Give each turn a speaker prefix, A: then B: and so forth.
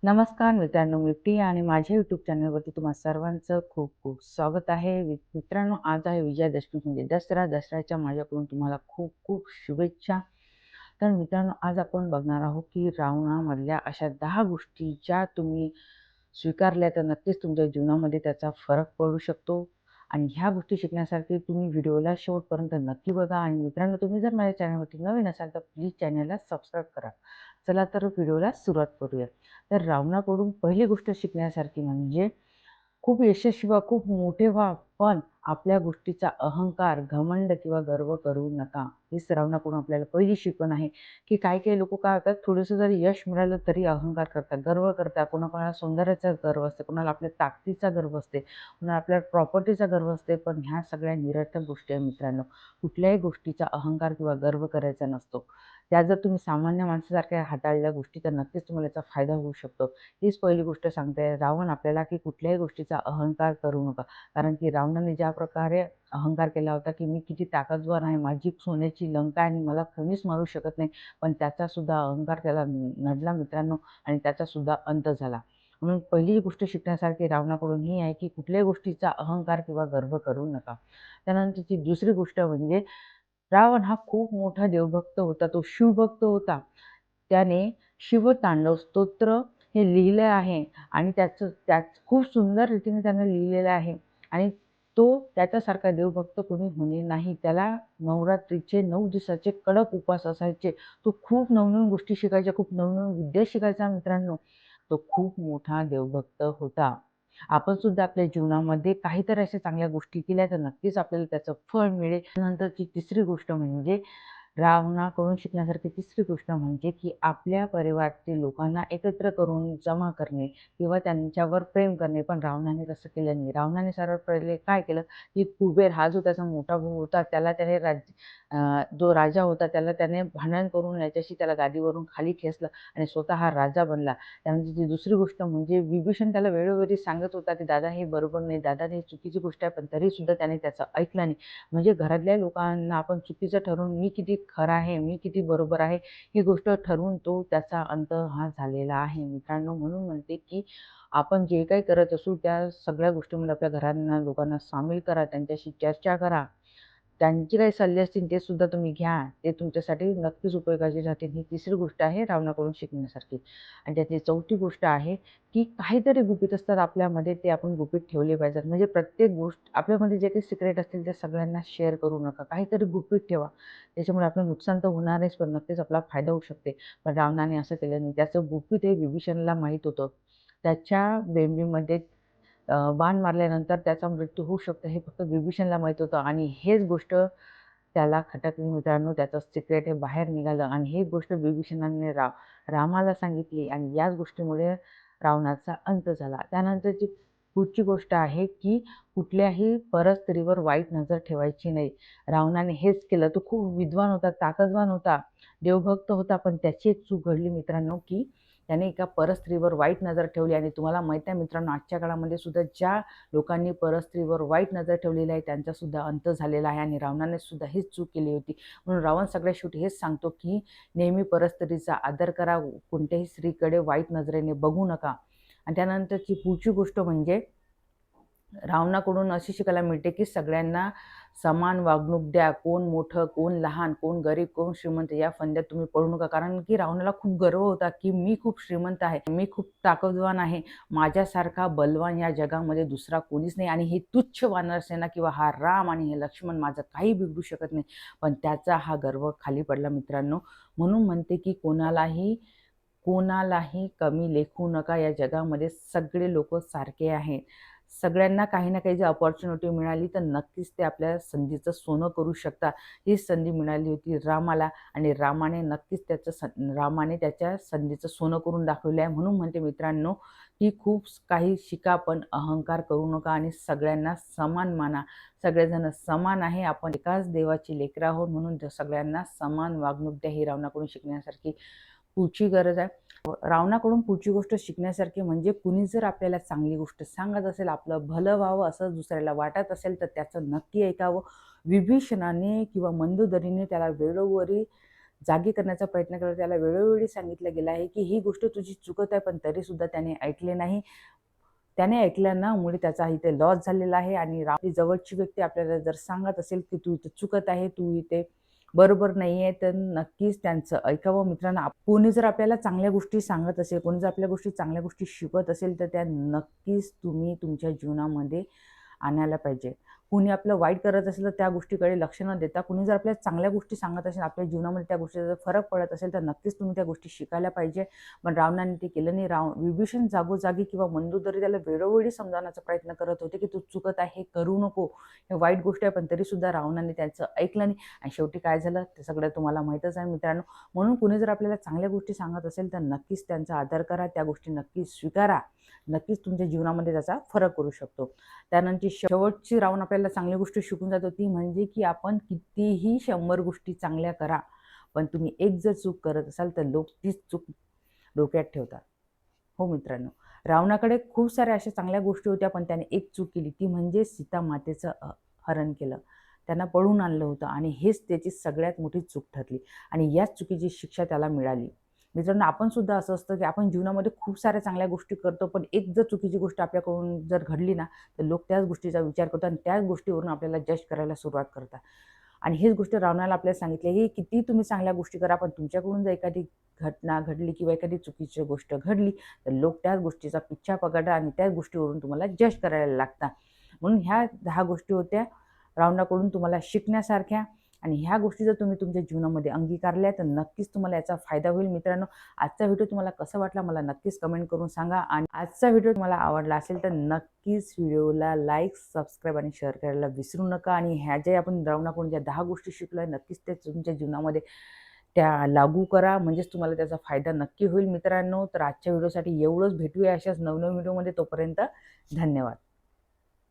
A: नमस्कार मित्रांनो, मी प्रिया आणि माझ्या यूट्यूब चॅनलवरती तुम्हा सर्वांचं खूप खूप स्वागत आहे. मित्रांनो, आज आहे विजयादशमी म्हणजे दसरा. दसऱ्याच्या माझ्याकडून तुम्हाला खूप खूप शुभेच्छा. तर मित्रांनो, आज आपण बघणार आहोत की रावणामधल्या अशा 10 गोष्टी ज्या तुम्ही स्वीकारल्या तर नक्कीच तुमच्या जीवनामध्ये त्याचा फरक पडू शकतो. आणि ह्या गोष्टी शिकण्यासाठी तुम्ही व्हिडिओला शेवटपर्यंत नक्की बघा. आणि मित्रांनो, तुम्ही जर माझ्या चॅनलवरती नवीन असाल तर प्लीज चॅनलला सबस्क्राईब करा. चला तर व्हिडिओला सुरुवात करूया. तर रावणाकडून पहिली गोष्ट शिकण्यासारखी म्हणजे खूप यशस्वी व्हा, खूप मोठे व्हा, पण आपल्या गोष्टीचा अहंकार, घमंड किंवा गर्व करू नका. हीच रावणाकडून आपल्याला पहिली शिकवण आहे, की काही-काही लोकं काय करतात, थोडंसं जरी यश मिळालं तरी अहंकार करतात, गर्व करतात. कोणाकोणाला सौंदर्याचा गर्व असते, कोणाला आपल्या ताकदीचा गर्व असते, कोणाला आपल्या प्रॉपर्टीचा गर्व असते. पण ह्या सगळ्या निरर्थक गोष्टी आहे मित्रांनो. कुठल्याही गोष्टीचा अहंकार किंवा गर्व करायचा नसतो. त्या जर तुम्ही सामान्य माणसासारख्या हाताळल्या गोष्टी तर नक्कीच तुम्हाला याचा फायदा होऊ शकतो. हीच पहिली गोष्ट सांगते रावण आपल्याला, की कुठल्याही गोष्टीचा अहंकार करू नका. कारण की रावणाने ज्या प्रकारे अहंकार केला होता, की मी किती ताकदवर आहे, माझी सोन्याची लंका आहे आणि मला कोणीच मारू शकत नाही. पण त्याचा सुद्धा अहंकार त्याला नडला मित्रांनो, आणि त्याचा सुद्धा अंत झाला. म्हणून पहिली गोष्ट शिकण्यासारखी रावणाकडून ही आहे, की कुठल्याही गोष्टीचा अहंकार किंवा गर्व करू नका. त्यानंतरची दुसरी गोष्ट म्हणजे रावण हा खूप मोठा देवभक्त होता, तो शिवभक्त होता. त्याने शिवतांडव स्तोत्र हे लिहिलं आहे आणि त्यात खूप सुंदर रीतीने त्यानं लिहिलेलं आहे. आणि तो त्याच्यासारखा देवभक्त कोणी होणे नाही. त्याला नवरात्रीचे 9 दिवसाचे कडक उपवास असायचे. तो खूप नवनवीन गोष्टी शिकायचा, खूप नवनवीन विद्या शिकायचा मित्रांनो. तो खूप मोठा देवभक्त होता. आपण सुद्धा आपल्या जीवनामध्ये काहीतरी अशा चांगल्या गोष्टी केल्या तर नक्कीच आपल्याला त्याचं फळ मिळेल. नंतरची तिसरी गोष्ट म्हणजे रावणाकडून शिकण्यासारखी तिसरी गोष्ट म्हणजे की आपल्या परिवारातील लोकांना एकत्र करून जमा करणे किंवा त्यांच्यावर प्रेम करणे. पण रावणाने तसं केलं नाही. रावणाने सर्वात पहिले काय केलं, की कुबेर हा जो त्याचा मोठा भाऊ होता त्याला त्याने जो राजा होता त्याला त्याने भांडण करून याच्याशी त्याला गादीवरून खाली खेचलं आणि स्वतः हा राजा बनला. त्यानंतर दुसरी गोष्ट म्हणजे विभीषण त्याला वेळोवेळी सांगत होता, की दादा हे बरोबर नाही, दादा हे चुकीची गोष्ट आहे, पण तरीसुद्धा त्याने त्याचं ऐकलं नाही. म्हणजे घरातल्या लोकांना आपण चुकीचं ठरवून मी किती खरा आहे, मी किती बरोबर आहे, ही गोष्ट ठरवून तो त्याचा अंत हा झालेला आहे मित्रांनो. म्हणून म्हणते, की आपण जे काही करत असू त्या सगळ्या गोष्टींमध्ये आपल्या घरांना लोकांना सामील करा, त्यांच्याशी चर्चा करा. त्यांचे काही सल्ले असतील ते सुद्धा तुम्ही घ्या. ते तुमच्यासाठी नक्कीच उपयोगाचे राहतील. ही तिसरी गोष्ट आहे रावणाकडून शिकण्यासारखी. आणि त्यातली चौथी गोष्ट आहे, की काहीतरी गुपित असतात आपल्यामध्ये ते आपण गुपित ठेवले पाहिजेत. म्हणजे प्रत्येक गोष्ट आपल्यामध्ये जे काही सिक्रेट असतील ते सगळ्यांना शेअर करू नका. काहीतरी गुपित ठेवा. त्याच्यामुळे आपलं नुकसान तर होणारच पण नक्कीच आपला फायदा होऊ शकते. पण रावणाने असं केलं नाही. त्याचं गुपित हे विभीषणला माहीत होतं. त्याच्या बेंबीमध्ये बाण मारल्यानंतर त्याचा मृत्यू होऊ शकतो हे फक्त विभीषणला माहीत होतं. आणि हेच गोष्ट त्याला खटकली मित्रांनो. त्याचं सिक्रेट हे बाहेर निघालं आणि ही गोष्ट विभीषणाने रामाला सांगितली आणि याच गोष्टीमुळे रावणाचा अंत झाला. त्यानंतरची पुढची गोष्ट आहे, की कुठल्याही परस्त्रीवर वाईट नजर ठेवायची नाही. रावणाने हेच केलं. तो खूप विद्वान होता, ताकदवान होता, देवभक्त होता. पण त्याची एक चूक घडली मित्रांनो, की त्याने एका परस्त्रीवर वाईट नजर ठेवली. आणि तुम्हाला माहीत आहे मित्रांनो, आजच्या काळामध्ये सुद्धा ज्या लोकांनी परस्त्रीवर वाईट नजर ठेवलेली आहे त्यांचा सुद्धा अंत झालेला आहे. आणि रावणाने सुद्धा हीच चूक केली होती. म्हणून रावण सगळ्या शेवटी हेच सांगतो, की नेहमी परस्त्रीचा आदर करा, कोणत्याही स्त्रीकडे वाईट नजरेने बघू नका. आणि त्यानंतरची पुढची गोष्ट म्हणजे रावणाकडून अशी शिकायला मिळते, की सगळ्यांना समान वागणूक द्या. कोण मोठं, कोण लहान, कोण गरीब, कोण श्रीमंत या फंद्यात तुम्ही पडू नका. कारण की रावणाला खूप गर्व होता, की मी खूप श्रीमंत आहे, मी खूप ताकदवान आहे, माझ्यासारखा बलवान या जगामध्ये दुसरा कोणीच नाही आणि ही तुच्छ वानरसेना किंवा हा राम आणि हे लक्ष्मण माझं काही बिघडू शकत नाही. पण त्याचा हा गर्व खाली पडला मित्रांनो. म्हणून म्हणते, की कोणालाही कमी लेखू नका. या जगामध्ये सगळे लोक सारखे आहेत. सगळ्यांना काही ना काही जर अपॉर्च्युनिटी मिळाली तर नक्कीच ते आपल्या संधीचं सोनं करू शकतात. हीच संधी मिळाली होती रामाला आणि रामाने त्याच्या संधीचं सोनं करून दाखवलं आहे. म्हणून म्हणते मित्रांनो, की खूप काही शिका पण अहंकार करू नका आणि सगळ्यांना समान माना. सगळेजण समान आहे, आपण एकाच देवाची लेकरं आहोत. म्हणून सगळ्यांना समान वागणूक द्या. ही रावणाकडून शिकण्यासारखी पुढची गरज आहे. रावणाकडून पुढची गोष्ट शिकण्यासारखी म्हणजे कुणी जर आपल्याला चांगली गोष्ट सांगत असेल, आपलं भलं व्हावं असं दुसऱ्याला वाटत असेल तर त्याचं नक्की ऐकावं. विभीषणाने किंवा मंदोदरीने त्याला वेळोवेळी जागी करण्याचा प्रयत्न केला. त्याला वेळोवेळी सांगितलं गेलं आहे की ही गोष्ट तुझी चुकत आहे, पण तरीसुद्धा त्याने ऐकले नाही. त्याने ऐकल्यामुळे त्याचा इथे लॉस झालेला आहे. आणि जवळची व्यक्ती आपल्याला जर सांगत असेल की तू इथे चुकत आहे, तू इथे बरोबर नाही आहे, तर नक्कीच त्यांचं ऐकावं मित्रांनो. कोणी जर आपल्याला चांगल्या गोष्टी सांगत असेल, कोणी जर आपल्या चांगल्या गोष्टी शिकवत असेल, तर त्या नक्कीच तुम्ही तुमच्या जीवनामध्ये आणायला पाहिजे. कुणी आपलं वाईट करत असेल तर त्या गोष्टीकडे लक्ष न देता कुणी जर आपल्याला चांगल्या गोष्टी सांगत असेल, आपल्या जीवनामध्ये त्या गोष्टीचा जर फरक पडत असेल, तर नक्कीच तुम्ही त्या गोष्टी शिकायला पाहिजे. पण रावणाने ते केलं नाही. विभीषण जागोजागी किंवा मंदोदरी त्याला वेळोवेळी समजावण्याचा प्रयत्न करत होते की तू चुकत आहे, हे करू नको, हे वाईट गोष्ट आहे, पण तरीसुद्धा रावणाने त्याचं ऐकलं नाही. आणि शेवटी काय झालं ते सगळं तुम्हाला माहीतच आहे मित्रांनो. म्हणून कुणी जर आपल्याला चांगल्या गोष्टी सांगत असेल, तर नक्कीच त्यांचा आदर करा, त्या गोष्टी नक्कीच स्वीकारा. नक्कीच तुमच्या जीवनामध्ये त्याचा फरक करू शकतो. त्यानंतर शेवटची राऊंड आपल्याला चांगली गोष्ट शिकून जातो, ती म्हणजे की आपण कितीही 100 गोष्टी चांगल्या करा, पण तुम्ही एक जर चूक करत असाल, तर लोक तीच चूक डोक्यात ठेवतात. हो मित्रांनो, रावणाकडे खूप साऱ्या अशा चांगल्या गोष्टी होत्या, पण त्याने एक चूक केली, ती म्हणजे सीता मातेचं हरण केलं. त्यांना पळून आणलं होतं आणि हेच त्याची सगळ्यात मोठी चूक ठरली आणि याच चुकीची शिक्षा त्याला मिळाली. मित्रांनो, आपण सुद्धा असं असतं की आपण जीवनामध्ये खूप साऱ्या चांगल्या गोष्टी करतो, पण एक जर चुकीची गोष्ट आपल्याकडून जर घडली ना, तर लोक त्याच गोष्टीचा विचार करतात आणि त्याच गोष्टीवरून आपल्याला जज करायला सुरुवात करतात. आणि हीच गोष्ट रावणाला आपल्याला सांगितली की किती तुम्ही चांगल्या गोष्टी करा, पण तुमच्याकडून जर एखादी घटना घडली किंवा एखादी चुकीची गोष्ट घडली, तर लोक त्याच गोष्टीचा पिच्छा पकडतात आणि त्याच गोष्टीवरून तुम्हाला जज करायला लागतात. म्हणून ह्या 10 गोष्टी होत्या रावणाकडून तुम्हाला शिकण्यासारख्या. आणि ह्या गोष्टी जर तुम्ही तुमच्या जीवनामध्ये अंगीकारल्या, तर नक्कीच तुम्हाला याचा फायदा होईल. मित्रांनो, आजचा व्हिडिओ तुम्हाला कसा वाटला मला नक्कीच कमेंट करून सांगा. आणि आजचा व्हिडिओ तुम्हाला आवडला असेल, तर नक्कीच व्हिडिओला लाईक, सबस्क्राईब आणि शेअर करायला विसरू नका. आणि ह्या ज्या आपण रावणाकडून ज्या 10 गोष्टी शिकलोय, नक्कीच ते तुमच्या जीवनामध्ये त्या लागू करा, म्हणजेच तुम्हाला त्याचा फायदा नक्की होईल मित्रांनो. तर आजच्या व्हिडिओसाठी एवढंच. भेटूया अशाच नवनवीन व्हिडिओमध्ये. तोपर्यंत धन्यवाद.